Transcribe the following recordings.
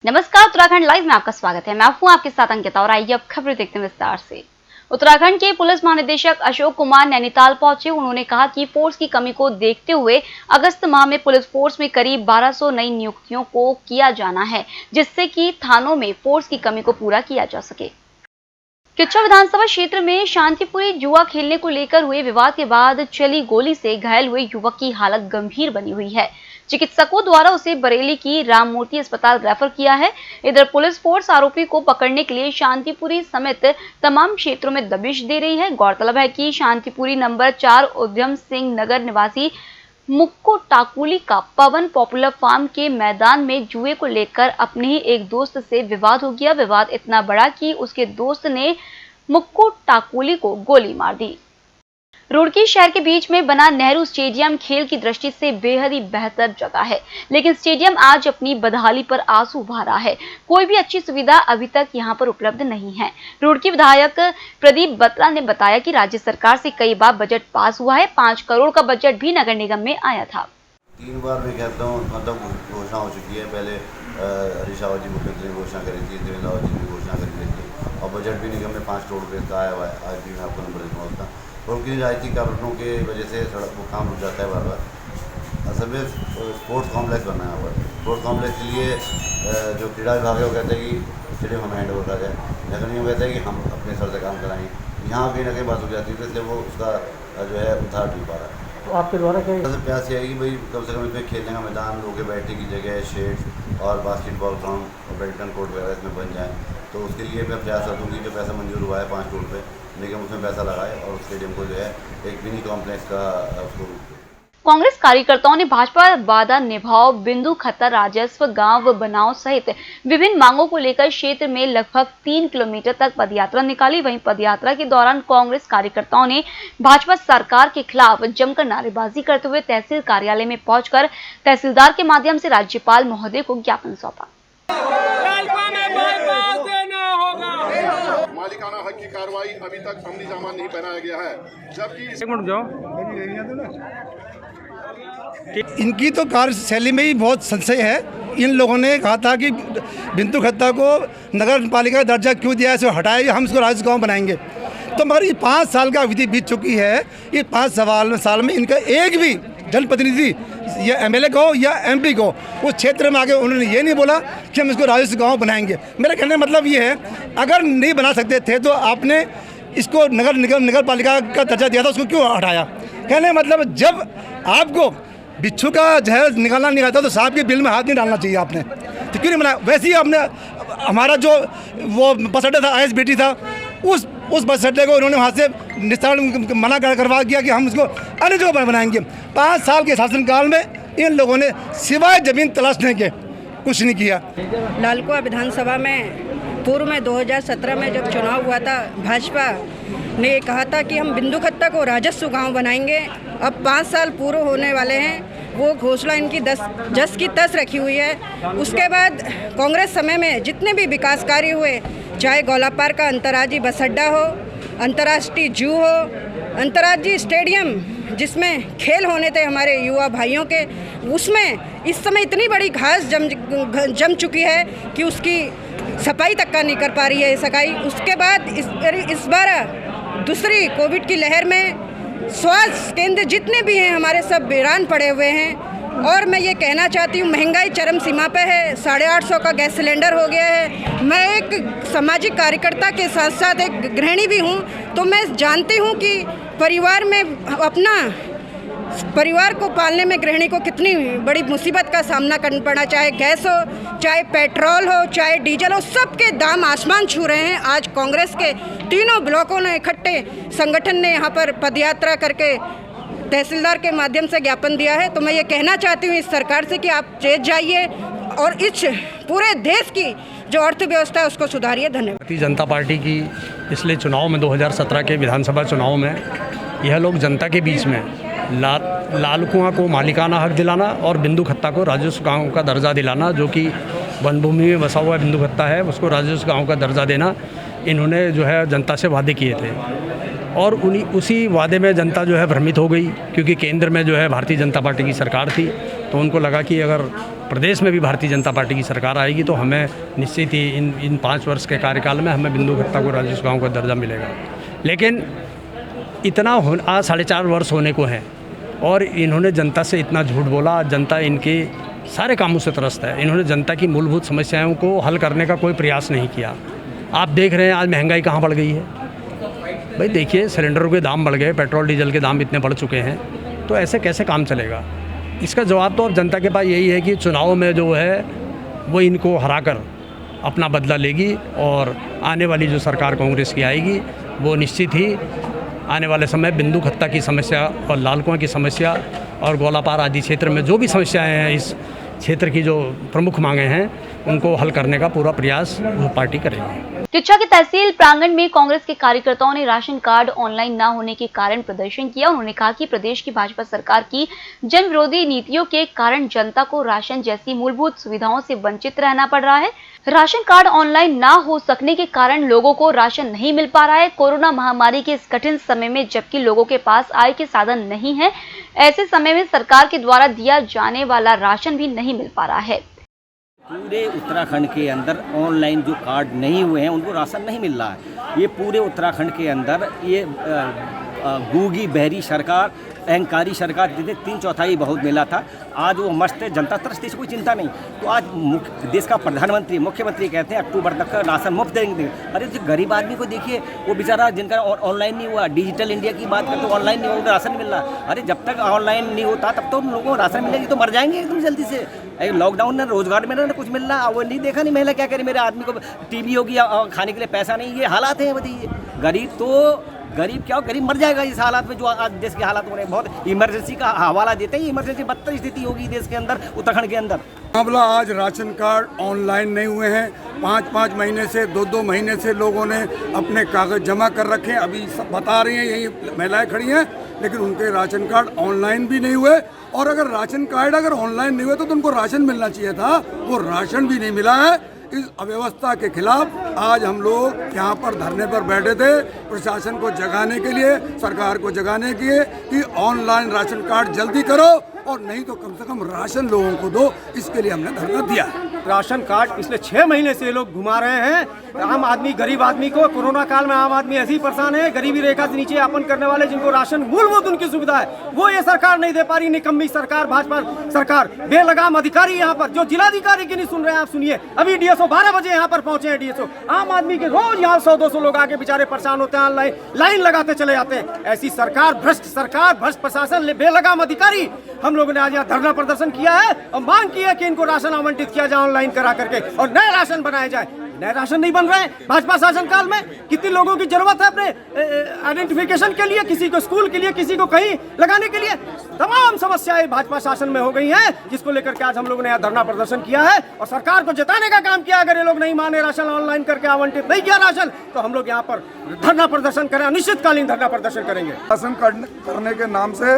नमस्कार, उत्तराखंड लाइव में आपका स्वागत है। मैं हूं आपके साथ अंकिता और आइए अब खबरें देखते हैं विस्तार से। उत्तराखंड के पुलिस महानिदेशक अशोक कुमार नैनीताल पहुंचे। उन्होंने कहा कि फोर्स की कमी को देखते हुए अगस्त माह में पुलिस फोर्स में करीब 1200 नई नियुक्तियों को किया जाना है, जिससे कि थानों में फोर्स की कमी को पूरा किया जा सके। किच्चर विधानसभा क्षेत्र में शांतिपुरी जुआ खेलने को लेकर हुए विवाद के बाद चली गोली से घायल हुए युवक की हालत गंभीर बनी हुई है। चिकित्सकों द्वारा उसे बरेली की राममूर्ति अस्पताल रेफर किया है। इधर पुलिस फोर्स आरोपी को पकड़ने के लिए शांतिपुरी समेत तमाम क्षेत्रों में दबिश दे रही है। गौरतलब है कि शांतिपुरी नंबर 4 उद्यम सिंह नगर निवासी मुक्को टाकुली का पवन पॉपुलर फार्म के मैदान में जुए को लेकर अपने ही एक दोस्त से विवाद हो गया। विवाद इतना बड़ा कि उसके दोस्त ने मुक्को टाकुली को गोली मार दी। रुड़की शहर के बीच में बना नेहरू स्टेडियम खेल की दृष्टि से बेहद ही बेहतर जगह है, लेकिन स्टेडियम आज अपनी बदहाली पर आंसू बहा रहा है। कोई भी अच्छी सुविधा अभी तक यहां पर उपलब्ध नहीं है। रुड़की विधायक प्रदीप बत्रा ने बताया कि राज्य सरकार से कई बार बजट पास हुआ है। 5 करोड़ का बजट भी नगर निगम में आया था। 3 बार मैं कहता हूँ मतलब घोषणा हो चुकी है। पहले हरीश रावत जी मुख्यमंत्री ने घोषणा करी थी, देवेंद्र रावत जी ने घोषणा करी थी और बजट भी निगम में 5 करोड़ रुपये का आया हुआ है। आज भी मैं आपको नंबर देता हूँ उसका। और उनकी राजनीतिक कारणों के वजह से सड़क को काम रुक जाता है बार बार। असल में स्पोर्ट्स कॉम्प्लेक्स बनाया हुआ है। स्पोर्ट्स कॉम्प्लेक्स के लिए जो क्रीड़ा विभाग है वो कहते हैं कि स्टेडियम हमें हैंड ओवर करा जाए, नगर निगम कहता है कि हम अपने स्तर से काम कराएंगे। यहाँ कहीं ना कहीं बात हो जाती है, तो इसलिए वो उसका जो है उधार नहीं पा रहा है। तो आपके द्वारा क्या सबसे प्यास ये है कि भाई कम से कम इसमें खेलने का मैदान, लोगों के बैठने की जगह, शेड्स और बास्केटबॉल ग्राउंड और बैडमिंटन कोर्ट वगैरह इसमें बन जाए। तो उसके लिए मैं प्रयास करता हूँ कि जो पैसा मंजूर हुआ है 5 करोड़ रुपये, निगम उसमें पैसा लगाए और स्टेडियम को जो है एक मिनी कॉम्प्लेक्स का उसको। कांग्रेस कार्यकर्ताओं ने भाजपा वादा निभाओ, बिंदु खत्तर राजस्व, गांव बनाओ सहित विभिन्न मांगों को लेकर क्षेत्र में लगभग 3 किलोमीटर तक पदयात्रा निकाली। वहीं पदयात्रा के दौरान कांग्रेस कार्यकर्ताओं ने भाजपा सरकार के खिलाफ जमकर नारेबाजी करते हुए तहसील कार्यालय में पहुंचकर तहसीलदार के माध्यम से राज्यपाल महोदय को ज्ञापन सौंपा। मालिकाना हक की कार्रवाई अभी तक अमली जामा नहीं बनाया गया है, जबकि इनकी तो कार्यशैली में ही बहुत संशय है। इन लोगों ने कहा था कि बिंदु खत्ता को नगर पालिका का दर्जा क्यों दिया है, इसे हटाए, हम इसको राजस्व गाँव बनाएंगे। तो मगर ये 5 साल का अवधि बीत चुकी है। ये 5 साल में इनका एक भी जनप्रतिनिधि या एमएलए को या एमपी को उस क्षेत्र में आके उन्होंने ये नहीं बोला कि हम इसको राजस्व गाँव बनाएंगे। मेरा कहने का मतलब ये है, अगर नहीं बना सकते थे तो आपने इसको नगर पालिका का दर्जा दिया था, उसको क्यों हटाया? कहने का मतलब जब आपको बिच्छू का जहर निकालना नहीं आता तो सांप के बिल में हाथ नहीं डालना चाहिए आपने, तो क्यों नहीं बनाया? वैसे ही आपने हमारा जो वो बस अड्डा था, ISBT था, उस बस अड्डे को उन्होंने वहाँ से निस्तारण मना करवा दिया कि हम इसको अन्य जगह बनाएंगे। 5 साल के शासनकाल में इन लोगों ने सिवाय ज़मीन तलाशने के कुछ नहीं किया। लालकुआ विधानसभा में पूर्व में 2017 में जब चुनाव हुआ था, भाजपा ने कहा था कि हम बिंदु खत्ता को राजस्व गांव बनाएंगे। अब 5 साल पूरे होने वाले हैं, वो घोषणा इनकी 10 की 10 रखी हुई है। उसके बाद कांग्रेस समय में जितने भी विकास कार्य हुए, चाहे गोलापार का अंतर्राज्यीय बस अड्डा हो, अंतर्राष्ट्रीय जू हो, अंतर्राज्यीय स्टेडियम जिसमें खेल होने थे हमारे युवा भाइयों के, उसमें इस समय इतनी बड़ी घास जम चुकी है कि उसकी सफाई तक का नहीं कर पा रही है सकाई। उसके बाद इस बार दूसरी कोविड की लहर में स्वास्थ्य केंद्र जितने भी हैं हमारे सब वीरान पड़े हुए हैं। और मैं ये कहना चाहती हूँ, महंगाई चरम सीमा पे है, 850 का गैस सिलेंडर हो गया है। मैं एक सामाजिक कार्यकर्ता के साथ साथ एक गृहिणी भी हूँ, तो मैं जानती हूँ कि परिवार में अपना परिवार को पालने में गृहिणी को कितनी बड़ी मुसीबत का सामना करना पड़ा, चाहे गैस हो, चाहे पेट्रोल हो, चाहे डीजल हो, सबके दाम आसमान छू रहे हैं। आज कांग्रेस के तीनों ब्लॉकों ने इकट्ठे संगठन ने यहाँ पर पदयात्रा करके तहसीलदार के माध्यम से ज्ञापन दिया है। तो मैं ये कहना चाहती हूँ इस सरकार से कि आप चेत जाइए और इस पूरे देश की जो अर्थव्यवस्था है उसको सुधारिए। धन्यवाद। भारतीय जनता पार्टी की पिछले चुनाव में 2017 के विधानसभा चुनाव में यह लोग जनता के बीच में लाल कुआं को मालिकाना हक दिलाना और बिंदु खत्ता को राजस्व गाँव का दर्जा दिलाना, जो कि वन भूमि में बसा हुआ बिंदु खत्ता है, उसको राजस्व गाँव का दर्जा देना, इन्होंने जो है जनता से वादे किए थे। और उसी वादे में जनता जो है भ्रमित हो गई, क्योंकि केंद्र में जो है भारतीय जनता पार्टी की सरकार थी। तो उनको लगा कि अगर प्रदेश में भी भारतीय जनता पार्टी की सरकार आएगी तो हमें निश्चित ही इन 5 वर्ष के कार्यकाल में हमें बिंदु खत्ता को राजस्व गाँव का दर्जा मिलेगा। लेकिन इतना आज 4.5 वर्ष होने को हैं और इन्होंने जनता से इतना झूठ बोला। जनता इनके सारे कामों से त्रस्त है। इन्होंने जनता की मूलभूत समस्याओं को हल करने का कोई प्रयास नहीं किया। आप देख रहे हैं आज महंगाई कहाँ बढ़ गई है। भाई देखिए, सिलेंडरों के दाम बढ़ गए, पेट्रोल डीजल के दाम इतने बढ़ चुके हैं, तो ऐसे कैसे काम चलेगा। इसका जवाब तो अब जनता के पास यही है कि चुनाव में जो है वो इनको हराकर अपना बदला लेगी और आने वाली जो सरकार कांग्रेस की आएगी वो निश्चित ही आने वाले समय बिंदु खत्ता की समस्या और लाल कुआं की समस्या और गोलापार आदि क्षेत्र में जो भी समस्याएं हैं, इस क्षेत्र की जो प्रमुख मांगे हैं, उनको हल करने का पूरा प्रयास वो पार्टी करेगी। किच्चा के तहसील प्रांगण में कांग्रेस के कार्यकर्ताओं ने राशन कार्ड ऑनलाइन न होने के कारण प्रदर्शन किया। उन्होंने कहा कि प्रदेश की भाजपा सरकार की जन विरोधी नीतियों के कारण जनता को राशन जैसी मूलभूत सुविधाओं से वंचित रहना पड़ रहा है। राशन कार्ड ऑनलाइन ना हो सकने के कारण लोगों को राशन नहीं मिल पा रहा है। कोरोना महामारी के इस कठिन समय में जबकि लोगों के पास आय के साधन नहीं है, ऐसे समय में सरकार के द्वारा दिया जाने वाला राशन भी नहीं मिल पा रहा है। पूरे उत्तराखंड के अंदर ऑनलाइन जो कार्ड नहीं हुए हैं उनको राशन नहीं मिल रहा है। ये पूरे उत्तराखंड के अंदर ये गूंगी बहरी सरकार, अहंकारी सरकार जिसे 3/4 बहुत मिला था, आज वो मस्त है, जनता त्रस्त, इसको कोई चिंता नहीं। तो आज देश का प्रधानमंत्री मुख्यमंत्री कहते हैं अक्टूबर तक का राशन मुफ्त देंगे। अरे जो गरीब आदमी को देखिए, वो बेचारा जिनका ऑनलाइन नहीं हुआ, डिजिटल इंडिया की बात करते तो ऑनलाइन नहीं होगा, राशन मिल रहा। अरे जब तक ऑनलाइन नहीं होता तब तो उन लोगों को राशन मिलेगी, तो मर जाएंगे एकदम जल्दी से। लॉकडाउन में रोजगार में ना कुछ मिल रहा, वो नहीं देखा नहीं महिला क्या करे, मेरे आदमी को टीबी होगी, खाने के लिए पैसा नहीं, ये हालात हैं। बताइए गरीब क्या हो, गरीब मर जाएगा इस हालात में जो आज देश के हालात हो रहे हैं। बहुत इमरजेंसी का हवाला देते हैं, इमरजेंसी बदतर स्थिति होगी देश के अंदर, उत्तराखंड के अंदर। मामला आज राशन कार्ड ऑनलाइन नहीं हुए हैं। 5-5 महीने से 2-2 महीने से लोगों ने अपने कागज जमा कर रखे हैं। अभी सब बता रही हैं, यही महिलाएं खड़ी हैं, लेकिन उनके राशन कार्ड ऑनलाइन भी नहीं हुए। और अगर राशन कार्ड अगर ऑनलाइन नहीं हुए तो उनको राशन मिलना चाहिए था, वो राशन भी नहीं मिला है। इस अव्यवस्था के खिलाफ आज हम लोग यहाँ पर धरने पर बैठे थे, प्रशासन को जगाने के लिए, सरकार को जगाने के लिए कि ऑनलाइन राशन कार्ड जल्दी करो और नहीं तो कम से कम राशन लोगों को दो। इसके लिए हमने धरना दिया। राशन कार्ड पिछले 6 महीने से लोग घुमा रहे हैं। आम आदमी, गरीब आदमी को कोरोना काल में आम आदमी ऐसे ही परेशान है। गरीबी रेखा से नीचे यापन करने वाले जिनको राशन मूलभूत उनकी सुविधा है वो ये सरकार नहीं दे पा रही। निकम्मी सरकार, भाजपा सरकार, बेलगाम अधिकारी यहाँ पर जो जिलाधिकारी की नहीं सुन रहे हैं। आप सुनिए, अभी डीएसओ 12 बजे यहाँ पर पहुंचे हैं। डीएसओ आम आदमी के रोज यहाँ 100-200 लोग आके बेचारे परेशान होते हैं, लाइन लगाते चले जाते हैं। ऐसी सरकार, भ्रष्ट सरकार, भ्रष्ट प्रशासन, बेलगाम अधिकारी। हम लोगों ने आज यहाँ धरना प्रदर्शन किया है और मांग की है कि इनको राशन आवंटित किया जाए ऑनलाइन करा करके और नए राशन बनाए जाए। नए राशन नहीं बन रहे हैं भाजपा शासनकाल में। कितने लोगों की जरूरत है अपने आइडेंटिफिकेशन के लिए, किसी को स्कूल के लिए, किसी को कहीं लगाने के लिए। तमाम समस्याएं भाजपा शासन में हो गई हैं, जिसको लेकर के आज हम लोगों ने यहाँ धरना प्रदर्शन किया है और सरकार को जताने का काम किया। अगर ये लोग नहीं माने, राशन ऑनलाइन करके आवंटित नहीं किया राशन, तो हम लोग यहाँ पर धरना प्रदर्शन करें, अनिश्चितकालीन धरना प्रदर्शन करेंगे। राशन करने के नाम से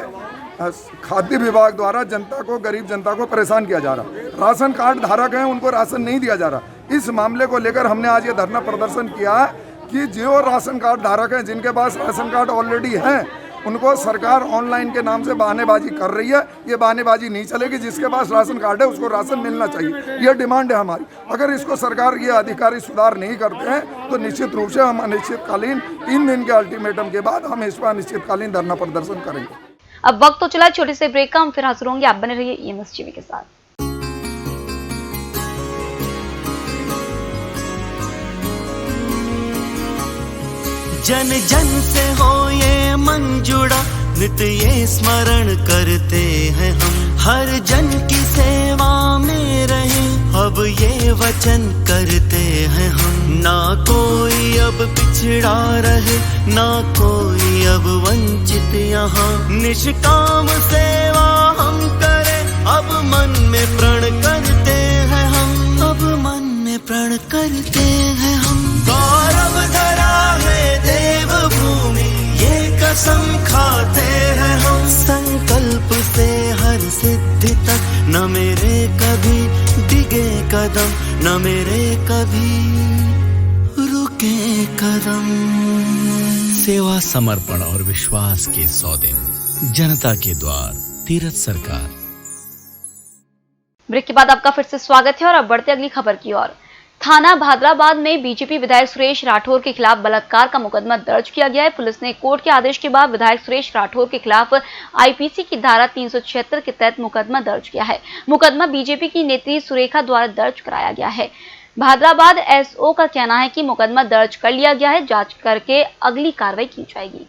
खाद्य विभाग द्वारा जनता को, गरीब जनता को परेशान किया जा रहा। राशन कार्ड धारक हैं, उनको राशन नहीं दिया जा रहा। इस मामले को लेकर हमने आज ये धरना प्रदर्शन किया है कि जो राशन कार्ड धारक हैं, जिनके पास राशन कार्ड ऑलरेडी हैं, उनको सरकार ऑनलाइन के नाम से बहानेबाजी कर रही है। ये बहानेबाजी नहीं चलेगी। जिसके पास राशन कार्ड है उसको राशन मिलना चाहिए, ये डिमांड है हमारी। अगर इसको सरकार, ये अधिकारी सुधार नहीं करते हैं तो निश्चित रूप से हम अनिश्चितकालीन 3 दिन के अल्टीमेटम के बाद हम इस पर अनिश्चितकालीन धरना प्रदर्शन करेंगे। अब वक्त तो चला छोटे से ब्रेक का, हम फिर हाजिर होंगे। आप बने रहिए EMS टीवी के साथ। जन जन से हो ये मन जुड़ा, नित ये स्मरण करते हैं हम, हर जन की सेवा में रहे, अब ये वचन करते हैं हम। ना कोई अब पिछड़ा रहे, ना कोई अब वंचित यहाँ, निष्काम सेवा हम करें, अब मन में प्रण करते हैं हम, अब मन में प्रण करते हैं हम। गौरव धरा है देवभूमि, ये कसम खाते हैं हम, संकल्प से हर सिद्धि तक, न मेरे कभी डिगे कदम, न मेरे कभी रुके कदम। सेवा, समर्पण और विश्वास के 100 दिन, जनता के द्वार, तीरथ सरकार। ब्रेक के बाद आपका फिर से स्वागत है और अब बढ़ते अगली खबर की ओर। थाना भादराबाद में बीजेपी विधायक सुरेश राठौर के खिलाफ बलात्कार का मुकदमा दर्ज किया गया है। पुलिस ने कोर्ट के आदेश के बाद विधायक सुरेश राठौर के खिलाफ आईपीसी की धारा 376 के तहत मुकदमा दर्ज किया है। मुकदमा बीजेपी की नेत्री सुरेखा द्वारा दर्ज कराया गया है। भादराबाद एसओ का कहना है कि मुकदमा दर्ज कर लिया गया है, जांच करके अगली कार्रवाई की जाएगी।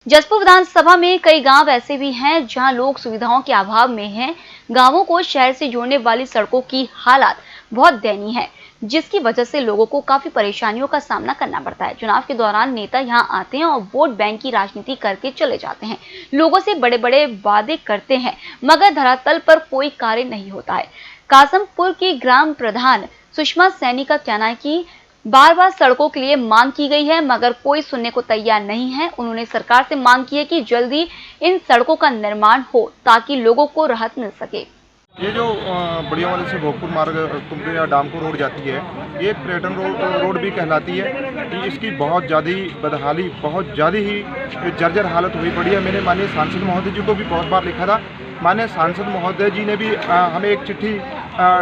जसपुर विधानसभा में कई गांव ऐसे भी हैं जहां लोग सुविधाओं के अभाव में हैं। गांवों को शहर से जोड़ने वाली सड़कों की हालत बहुत दयनीय है, जिसकी वजह से लोगों को काफी परेशानियों का सामना करना पड़ता है। चुनाव के दौरान नेता यहां आते हैं और वोट बैंक की राजनीति करके चले जाते हैं। लोगों से बड़े बड़े वादे करते हैं, मगर धरातल पर कोई कार्य नहीं होता है। कासमपुर की ग्राम प्रधान सुषमा सैनी का कहना है कि बार बार सड़कों के लिए मांग की गई है, मगर कोई सुनने को तैयार नहीं है। उन्होंने सरकार से मांग की है कि जल्दी इन सड़कों का निर्माण हो ताकि लोगों को राहत मिल सके। ये जो बढ़िया वाले से भोगपुर मार्ग तुमके या डामपुर रोड जाती है, ये पर्यटन रोड भी कहलाती है। कि इसकी बहुत ज़्यादा बदहाली, बहुत ज़्यादा ही जर्जर हालत हुई पड़ी है। मैंने माननीय सांसद महोदय जी को भी बहुत बार लिखा था। माननीय सांसद महोदय जी ने भी हमें एक चिट्ठी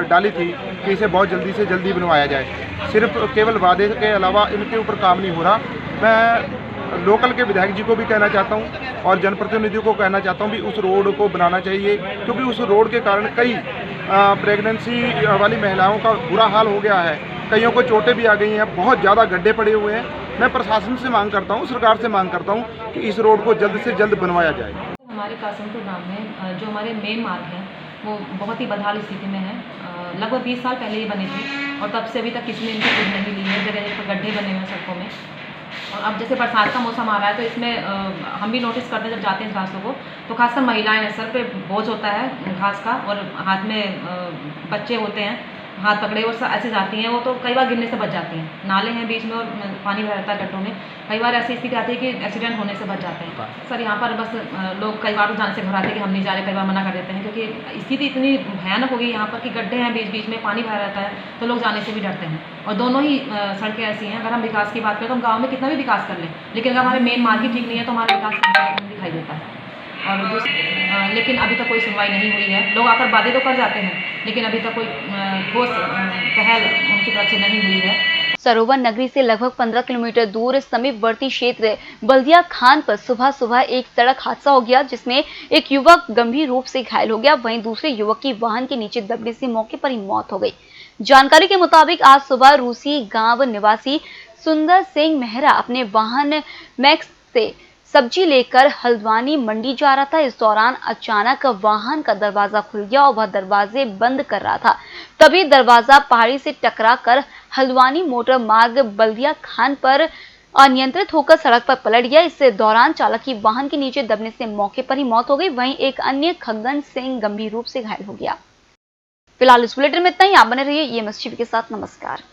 डाली थी कि इसे बहुत जल्दी से जल्दी बनवाया जाए। सिर्फ केवल वादे के अलावा इनके ऊपर काम नहीं हो रहा। मैं लोकल के विधायक जी को भी कहना चाहता हूं और जनप्रतिनिधियों को कहना चाहता हूं भी उस रोड को बनाना चाहिए, क्योंकि उस रोड के कारण कई प्रेगनेंसी वाली महिलाओं का बुरा हाल हो गया है। कईयों को चोटें भी आ गई हैं, बहुत ज़्यादा गड्ढे पड़े हुए हैं। मैं प्रशासन से मांग करता हूं, सरकार से मांग करता हूं कि इस रोड को जल्द से जल्द बनवाया जाए। हमारे कासमपुर गाँव में जो हमारे मेन मार्ग है वो बहुत ही बदहाल स्थिति में है। लगभग 20 साल पहले ही बने थे और तब से अभी तक किसी ने इनकी खोज नहीं ली है। जगह जगह गड्ढे बने हुए हैं सड़कों में। और अब जैसे बरसात का मौसम आ रहा है तो इसमें हम भी नोटिस करते हैं जब जाते हैं रास्तों को, तो खासकर महिलाएं हैं, सर पे बोझ होता है घास का और हाथ में बच्चे होते हैं, हाथ पकड़े और ऐसे जाती हैं। वो तो कई बार गिरने से बच जाती हैं। नाले हैं बीच में और पानी भरा रहता है गड्ढों में। कई बार ऐसी स्थिति आती है कि एक्सीडेंट होने से बच जाते हैं। सर यहाँ पर बस लोग कई बार जान से घबराते हैं कि हम नहीं जा रहे, कई बार मना कर देते हैं, क्योंकि स्थिति इतनी भयानक हो गई यहाँ पर कि गड्ढे हैं बीच बीच में, पानी भरा रहता है, तो लोग जाने से भी डरते हैं। और दोनों ही सड़कें ऐसी हैं। अगर हम विकास की बात करें तो हम गाँव में कितना भी विकास कर लें, लेकिन अगर हमारे मेन मार्ग ही ठीक नहीं है तो हमारा विकास दिखाई देता है। और लेकिन अभी तक कोई सुनवाई नहीं हुई है। लोग आकर वादे तो कर जाते हैं, लेकिन अभी तक कोई ठोस पहल उनकी तरफ से नहीं हुई है। सरोवर नगरी से लगभग 15 किलोमीटर दूर समीपवर्ती क्षेत्र बल्दिया खान पर सुबह एक सड़क हादसा हो गया, जिसमें एक युवक गंभीर रूप से घायल हो गया। वहीं दूसरे युवक की वाहन के नीचे दबने से मौके पर ही मौत हो गई। जानकारी के मुताबिक आज सुबह रूसी गांव निवासी सुंदर सिंह मेहरा अपने वाहन मैक्स से सब्जी लेकर हल्द्वानी मंडी जा रहा था। इस दौरान अचानक वाहन का दरवाजा खुल गया और वह दरवाजे बंद कर रहा था। तभी दरवाजा पहाड़ी से टकराकर हल्द्वानी मोटर मार्ग बल्दिया खान पर अनियंत्रित होकर सड़क पर पलट गया। इस दौरान चालक की वाहन के नीचे दबने से मौके पर ही मौत हो गई। वहीं एक अन्य खगन सिंह गंभीर रूप से घायल हो गया। फिलहाल इस बुलेटिन में इतना ही। आप बने रहिए EMS टीवी के साथ। नमस्कार।